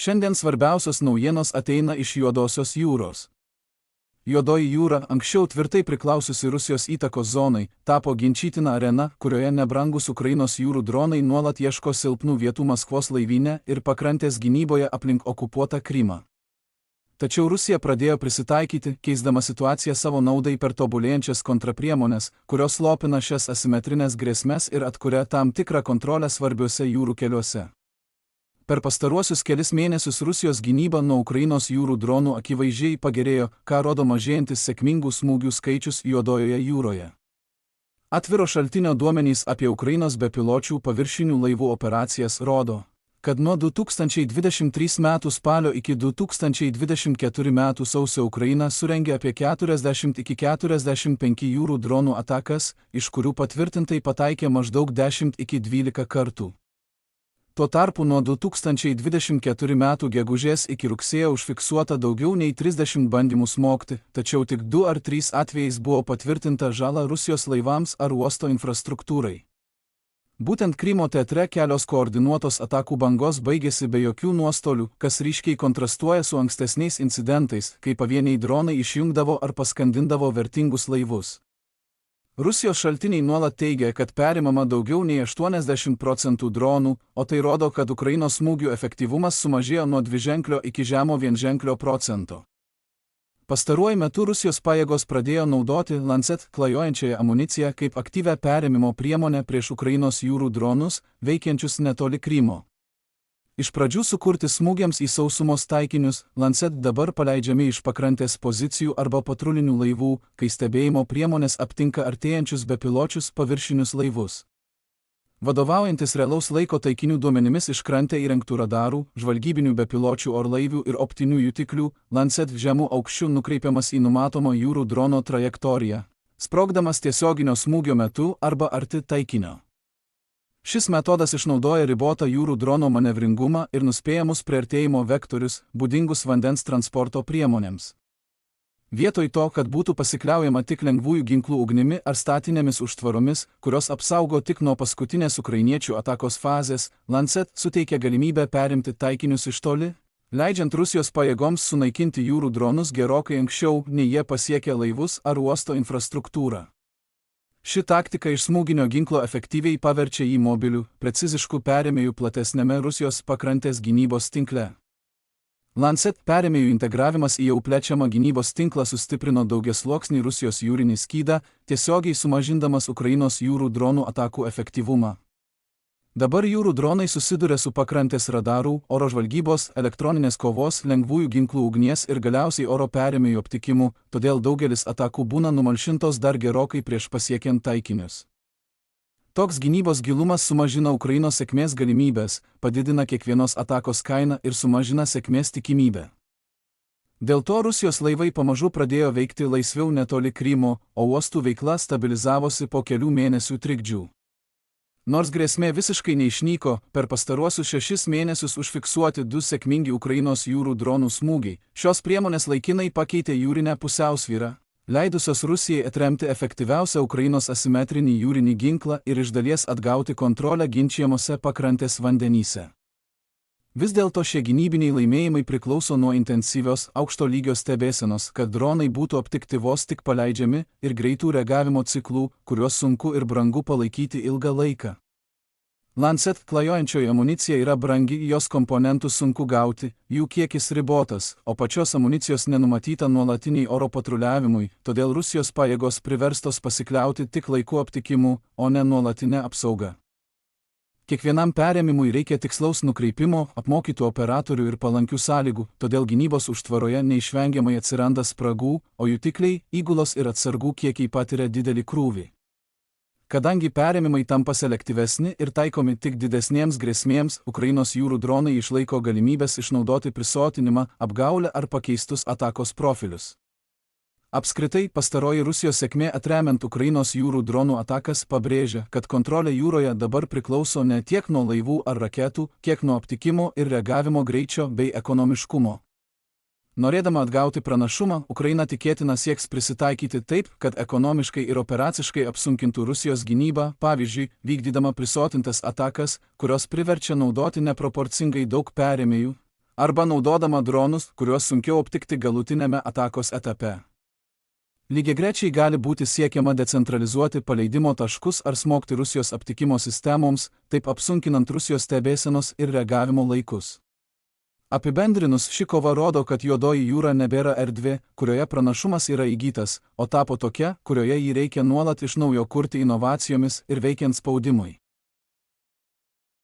Šiandien svarbiausios naujienos ateina iš Juodosios jūros. Juodoji jūra, anksčiau tvirtai priklausiusi Rusijos įtakos zonai, tapo ginčytina arena, kurioje nebrangus Ukrainos jūrų dronai nuolat ieško silpnų vietų Maskvos laivyne ir pakrantės gynyboje aplink okupuotą Krymą. Tačiau Rusija pradėjo prisitaikyti, keisdama situaciją savo naudai per tobulėjančias kontrapriemones, kurios slopina šias asimetrinės grėsmes ir atkuria tam tikrą kontrolę svarbiuose jūrų keliuose. Per pastaruosius kelis mėnesius Rusijos gynyba nuo Ukrainos jūrų dronų akivaizdžiai pagerėjo, ką rodo mažėjantis sėkmingų smūgių skaičius Juodojoje jūroje. Atviro šaltinio duomenys apie Ukrainos bepiločių paviršinių laivų operacijas rodo, kad nuo 2023 metų spalio iki 2024 metų sausio Ukraina surengė apie 40 iki 45 jūrų dronų atakas, iš kurių patvirtintai pataikė maždaug 10 iki 12 kartų. Tuo tarpu nuo 2024 metų gegužės iki rugsėjo užfiksuota daugiau nei 30 bandymų smogti, tačiau tik 2 ar 3 atvejais buvo patvirtinta žala Rusijos laivams ar uosto infrastruktūrai. Būtent Krymo teatre kelios koordinuotos atakų bangos baigėsi be jokių nuostolių, kas ryškiai kontrastuoja su ankstesniais incidentais, kai pavieniai dronai išjungdavo ar paskandindavo vertingus laivus. Rusijos šaltiniai nuolat teigia, kad perimama daugiau nei 80% dronų, o tai rodo, kad Ukrainos smūgių efektyvumas sumažėjo nuo dviženklio iki žemo vienženklio procento. Pastaruoju metu Rusijos pajėgos pradėjo naudoti Lancet klajojančiąją amuniciją kaip aktyvią perėmimo priemonę prieš Ukrainos jūrų dronus, veikiančius netoli Krymo. Iš pradžių sukurti smūgiams į sausumos taikinius, Lancet dabar paleidžiami iš pakrantės pozicijų arba patrulinių laivų, kai stebėjimo priemonės aptinka artėjančius bepiločius paviršinius laivus. Vadovaujantis realaus laiko taikinių duomenimis iš krante įrengtų radarų, žvalgybinių bepiločių orlaivių ir optinių jutiklių, Lancet žemų aukščių nukreipiamas į numatomą jūrų drono trajektoriją, sprogdamas tiesioginio smūgio metu arba arti taikinio. Šis metodas išnaudoja ribotą jūrų drono manevringumą ir nuspėjamus priartėjimo vektorius, būdingus vandens transporto priemonėms. Vietoj to, kad būtų pasikliaujama tik lengvųjų ginklų ugnimi ar statinėmis užtvaromis, kurios apsaugo tik nuo paskutinės ukrainiečių atakos fazės, Lancet suteikia galimybę perimti taikinius iš toli, leidžiant Rusijos pajėgoms sunaikinti jūrų dronus gerokai anksčiau, nei jie pasiekia laivus ar uosto infrastruktūrą. Ši taktika iš smūginio ginklo efektyviai paverčia jį mobilių, preciziškų perėmėjų platesnėme Rusijos pakrantės gynybos tinkle. Lancet perėmėjų integravimas į jau plečiamą gynybos tinklą sustiprino daugiasluoksnį Rusijos jūrinį skydą, tiesiogiai sumažindamas Ukrainos jūrų dronų atakų efektyvumą. Dabar jūrų dronai susiduria su pakrantės radarų, oro žvalgybos, elektroninės kovos, lengvųjų ginklų ugnies ir galiausiai oro perėmėjų aptikimu, todėl daugelis atakų būna numalšintos dar gerokai prieš pasiekiant taikinius. Toks gynybos gilumas sumažina Ukrainos sėkmės galimybės, padidina kiekvienos atakos kainą ir sumažina sėkmės tikimybę. Dėl to Rusijos laivai pamažu pradėjo veikti laisviau netoli Krymo, o uostų veikla stabilizavosi po kelių mėnesių trikdžių. Nors grėsmė visiškai neišnyko, per pastaruosius 6 mėnesius užfiksuoti 2 sėkmingi Ukrainos jūrų dronų smūgiai, šios priemonės laikinai pakeitė jūrinę pusiausvyrą, leidusios Rusijai atremti efektyviausią Ukrainos asimetrinį jūrinį ginklą ir iš dalies atgauti kontrolę ginčijamose pakrantės vandenyse. Vis dėlto šie gynybiniai laimėjimai priklauso nuo intensyvios, aukšto lygio stebėsenos, kad dronai būtų aptikti vos tik paleidžiami, ir greitų reagavimo ciklų, kuriuos sunku ir brangu palaikyti ilgą laiką. Lancet klajojančioji amunicija yra brangi, jos komponentų sunku gauti, jų kiekis ribotas, o pačios amunicijos nenumatyta nuolatiniai oro patruliavimui, todėl Rusijos pajėgos priverstos pasikliauti tik laiku aptikimu, o ne nuolatinė apsauga. Kiekvienam perėmimui reikia tikslaus nukreipimo, apmokytų operatorių ir palankių sąlygų, todėl gynybos užtvaroje neišvengiamai atsiranda spragų, o jutikliai, įgulos ir atsargų kiekiai patiria didelį krūvį. Kadangi perėmimai tampa selektyvesni ir taikomi tik didesniems grėsmėms, Ukrainos jūrų dronai išlaiko galimybės išnaudoti prisotinimą, apgaulę ar pakeistus atakos profilius. Apskritai, pastaroji Rusijos sėkmė atremiant Ukrainos jūrų dronų atakas pabrėžia, kad kontrolė jūroje dabar priklauso ne tiek nuo laivų ar raketų, kiek nuo aptikimo ir reagavimo greičio bei ekonomiškumo. Norėdama atgauti pranašumą, Ukraina tikėtina sieks prisitaikyti taip, kad ekonomiškai ir operaciškai apsunkintų Rusijos gynybą, pavyzdžiui, vykdydama prisotintas atakas, kurios priverčia naudoti neproporcingai daug perėmėjų, arba naudodama dronus, kuriuos sunkiau aptikti galutinėme atakos etape. Lygiagrečiai gali būti siekiama decentralizuoti paleidimo taškus ar smogti Rusijos aptikimo sistemoms, taip apsunkinant Rusijos stebėsenos ir reagavimo laikus. Apibendrinus, ši kova rodo, kad Juodoji jūra nebėra erdvė, kurioje pranašumas yra įgytas, o tapo tokia, kurioje jį reikia nuolat iš naujo kurti inovacijomis ir veikiant spaudimui.